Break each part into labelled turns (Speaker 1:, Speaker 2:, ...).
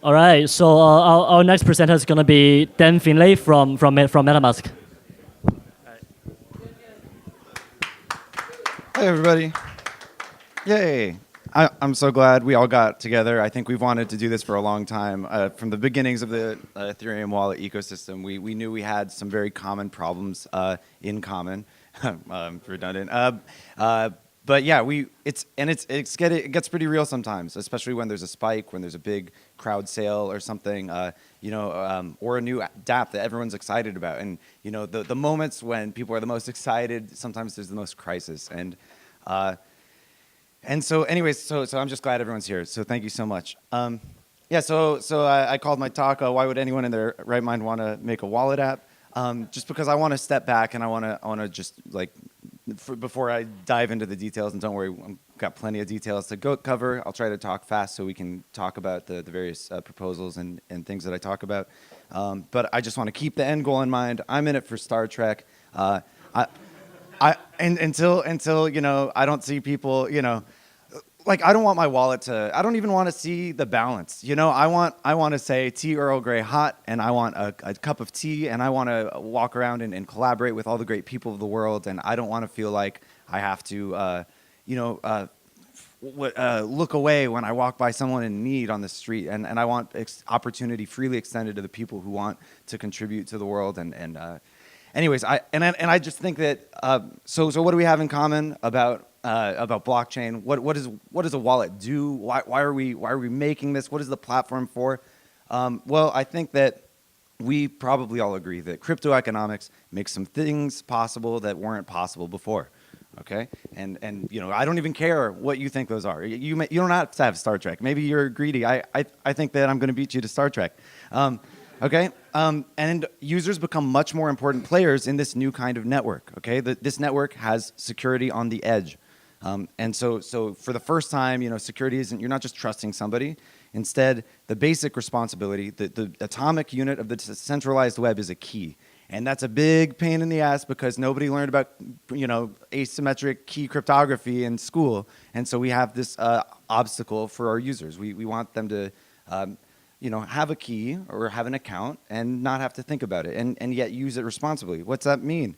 Speaker 1: All right, so our next presenter is going to be Finlay from MetaMask.
Speaker 2: Hey, everybody. Yay. I'm so glad we all got together. I think we've wanted to do this for a long time. From the beginnings of the Ethereum wallet ecosystem, we knew we had some very common problems in common. Redundant. But yeah, it gets pretty real sometimes, especially when there's a spike, when there's a big crowd sale or something, or a new dApp that everyone's excited about. And the moments when people are the most excited, sometimes there's the most crisis. And so anyways, so I'm just glad everyone's here. So thank you so much. Yeah, so I called my talk, why would anyone in their right mind want to make a wallet app? Just because I want to step back and I want to just before I dive into the details, and don't worry, I've got plenty of details to cover. I'll try to talk fast so we can talk about the various proposals and things that I talk about. But I just want to keep the end goal in mind. I'm in it for Star Trek. Until I don't see people, I don't want my wallet to. I don't even want to see the balance. I want to say tea Earl Grey hot, and I want a cup of tea, and I want to walk around and collaborate with all the great people of the world, and I don't want to feel like I have to, look away when I walk by someone in need on the street, and I want opportunity freely extended to the people who want to contribute to the world, anyways, I just think that so what do we have in common about blockchain? What does a wallet do? Why are we making this? What is the platform for? Well, I think that we probably all agree that crypto economics makes some things possible that weren't possible before. Okay, and I don't even care what you think those are. You don't have to have Star Trek. Maybe you're greedy. I think that I'm going to beat you to Star Trek. Okay, and users become much more important players in this new kind of network. Okay, this network has security on the edge, and so for the first time, security isn't. You're not just trusting somebody. Instead, the basic responsibility, the atomic unit of the decentralized web, is a key, and that's a big pain in the ass because nobody learned about asymmetric key cryptography in school, and so we have this obstacle for our users. We want them to have a key or have an account and not have to think about it and yet use it responsibly. What's that mean?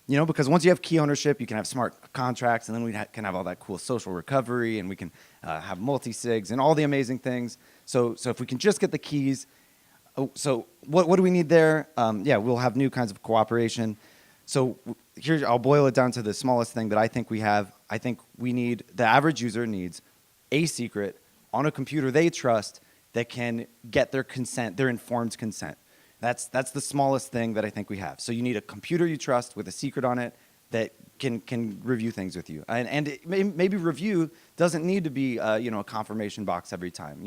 Speaker 2: Because once you have key ownership, you can have smart contracts, and then we can have all that cool social recovery, and we can have multi-sigs and all the amazing things. So if we can just get the keys, so what do we need there? Yeah, we'll have new kinds of cooperation. So here, I'll boil it down to the smallest thing that I think we have. I think the average user needs a secret on a computer they trust that can get their consent, their informed consent. That's the smallest thing that I think we have. So you need a computer you trust with a secret on it that can review things with you. And maybe review doesn't need to be a confirmation box every time.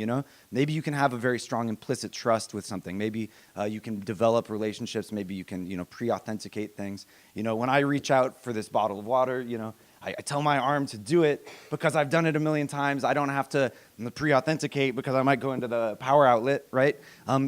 Speaker 2: Maybe you can have a very strong implicit trust with something. Maybe you can develop relationships. Maybe you can pre-authenticate things. When I reach out for this bottle of water, I tell my arm to do it because I've done it a million times. I don't have to pre-authenticate because I might go into the power outlet, right?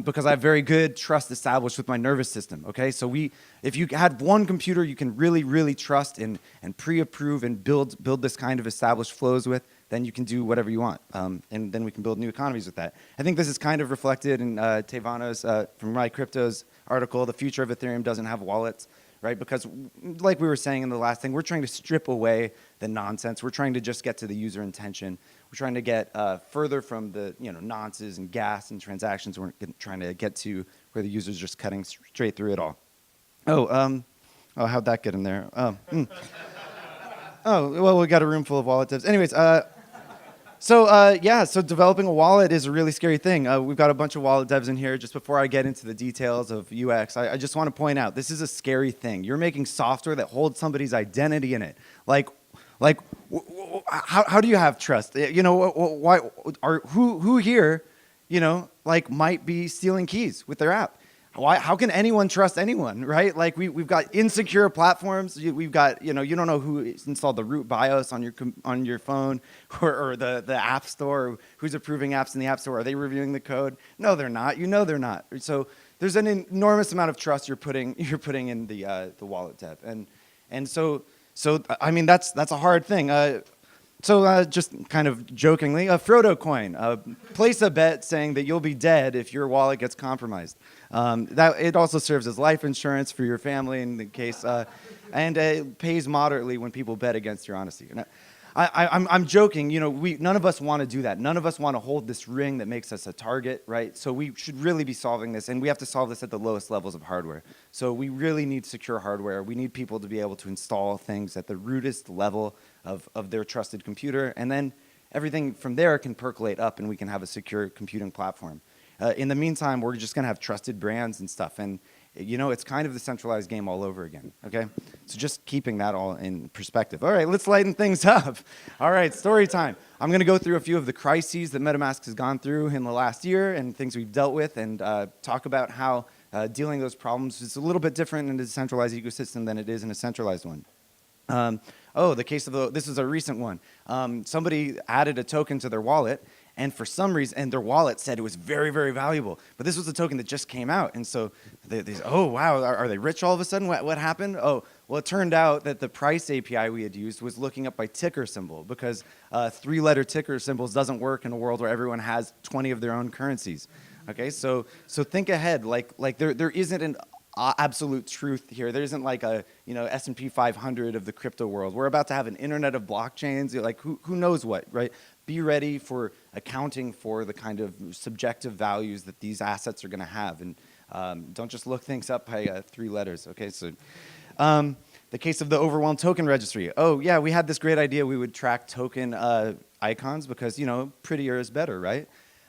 Speaker 2: Because I have very good trust established with my nervous system, okay? So if you had one computer you can really, really trust and pre-approve and build this kind of established flows with, then you can do whatever you want. And then we can build new economies with that. I think this is kind of reflected in Tevano's, from My Crypto's article, The Future of Ethereum Doesn't Have Wallets. Right, because like we were saying in the last thing, we're trying to strip away the nonsense. We're trying to just get to the user intention. We're trying to get further from the nonces and gas and transactions. We're trying to get to where the user's just cutting straight through it all. Oh, how'd that get in there? Oh, well, we got a room full of wallet devs. Anyways, so developing a wallet is a really scary thing. We've got a bunch of wallet devs in here. Just before I get into the details of UX, I just want to point out, this is a scary thing. You're making software that holds somebody's identity in it. How do you have trust? Why who here, might be stealing keys with their app? How can anyone trust anyone, right? We've got insecure platforms. We've got, you don't know who installed the root BIOS on your phone or the App Store, who's approving apps in the App Store. Are they reviewing the code? No, they're not. They're not. So there's an enormous amount of trust you're putting in the wallet dev, and so I mean that's a hard thing. So just kind of jokingly, a Frodo coin. Place a bet saying that you'll be dead if your wallet gets compromised. That it also serves as life insurance for your family in the case, and it pays moderately when people bet against your honesty. And I'm joking. You know, none of us want to do that. None of us want to hold this ring that makes us a target, right? So we should really be solving this, and we have to solve this at the lowest levels of hardware. So we really need secure hardware. We need people to be able to install things at the rootest level of their trusted computer, and then everything from there can percolate up, and we can have a secure computing platform. In the meantime, we're just going to have trusted brands and stuff, and you know, it's kind of the centralized game all over again, okay? So just keeping that all in perspective. All right, let's lighten things up. All right, story time. I'm going to go through a few of the crises that MetaMask has gone through in the last year and things we've dealt with, and talk about how dealing with those problems is a little bit different in a decentralized ecosystem than it is in a centralized one. The case of this is a recent one. Somebody added a token to their wallet, and for some reason, and their wallet said it was very, very valuable. But this was a token that just came out, and so they oh wow, are they rich all of a sudden? What happened? Oh, well, it turned out that the price API we had used was looking up by ticker symbol, because three-letter ticker symbols doesn't work in a world where everyone has 20 of their own currencies. Okay, so think ahead. Like there isn't an absolute truth here. There isn't like a S&P 500 of the crypto world. We're about to have an internet of blockchains. Like who knows what, right? Be ready for accounting for the kind of subjective values that these assets are going to have, and don't just look things up by 3 letters. Okay, so the case of the overwhelmed token registry. Oh yeah, we had this great idea. We would track token icons because prettier is better, right?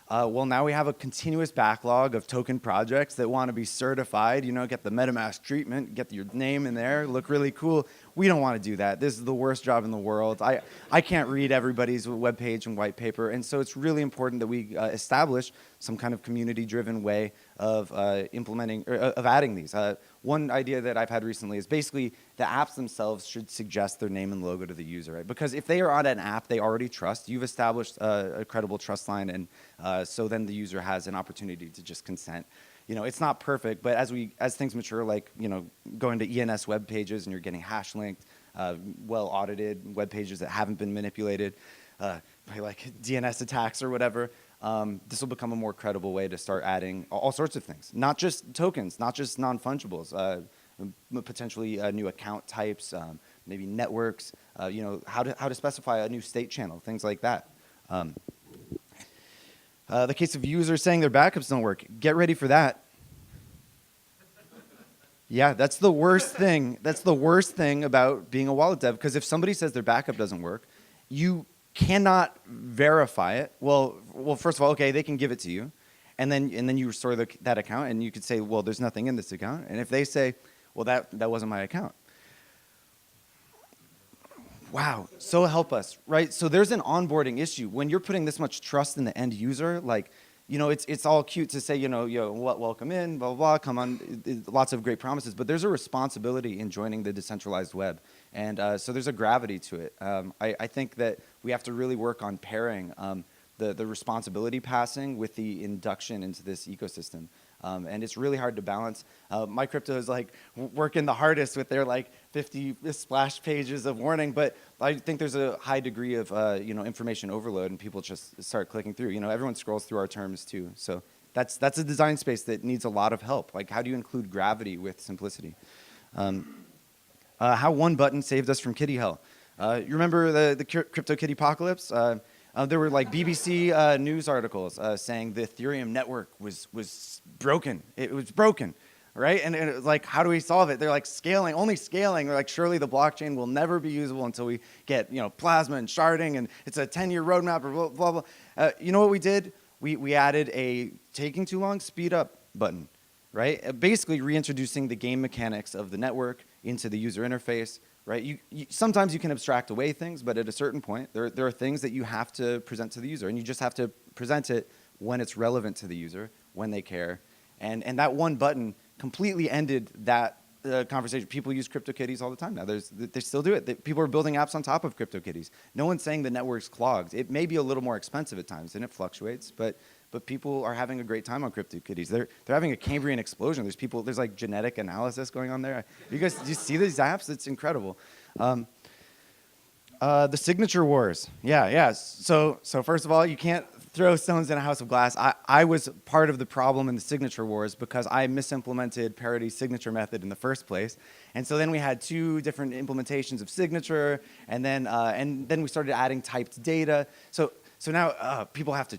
Speaker 2: Well, now we have a continuous backlog of token projects that want to be certified, get the MetaMask treatment, get your name in there, look really cool. We don't want to do that. This is the worst job in the world. I can't read everybody's webpage and white paper, and so it's really important that we establish some kind of community-driven way of implementing, or of adding these. One idea that I've had recently is basically the apps themselves should suggest their name and logo to the user, right? Because if they are on an app they already trust, you've established a credible trust line, and so then the user has an opportunity to just consent. It's not perfect, but as things mature, like going to ENS web pages and you're getting hash linked, well audited web pages that haven't been manipulated by like DNS attacks or whatever, this will become a more credible way to start adding all sorts of things, not just tokens, not just non-fungibles, potentially new account types, maybe networks, how to specify a new state channel, things like that. The case of users saying their backups don't work, get ready for that. Yeah, that's the worst thing. That's the worst thing about being a wallet dev, because if somebody says their backup doesn't work, you cannot verify it. Well, first of all, okay, they can give it to you, and then you restore that account, and you could say, well, there's nothing in this account. And if they say, well, that wasn't my account. Wow, so help us, right? So there's an onboarding issue. When you're putting this much trust in the end user, like, it's all cute to say, welcome in, blah, blah, blah, come on, lots of great promises, but there's a responsibility in joining the decentralized web. And so there's a gravity to it. I think that we have to really work on pairing the responsibility passing with the induction into this ecosystem. And it's really hard to balance. My crypto is like working the hardest with their like 50 splash pages of warning, but I think there's a high degree of information overload, and people just start clicking through. Everyone scrolls through our terms too, so that's a design space that needs a lot of help. Like, how do you include gravity with simplicity? How one button saved us from kitty hell. You remember the crypto kitty apocalypse? There were like BBC news articles saying the Ethereum network was broken. It was broken, right? And it was like, how do we solve it? They're like only scaling. They're like, surely the blockchain will never be usable until we get plasma and sharding, and it's a 10-year roadmap or blah blah blah. You know what we did? We added a taking too long speed up button, right? Basically reintroducing the game mechanics of the network into the user interface. Right? Sometimes you can abstract away things, but at a certain point, there are things that you have to present to the user, and you just have to present it when it's relevant to the user, when they care. And that one button completely ended that conversation. People use CryptoKitties all the time now. They still do it. People are building apps on top of CryptoKitties. No one's saying the network's clogged. It may be a little more expensive at times, and it fluctuates, but people are having a great time on CryptoKitties. They're having a Cambrian explosion. There's like genetic analysis going on there. Do you see these apps? It's incredible. The signature wars. Yeah. So first of all, you can't throw stones in a house of glass. I was part of the problem in the signature wars because I misimplemented Parody's signature method in the first place. And so then we had two different implementations of signature, and then we started adding typed data. So now people have to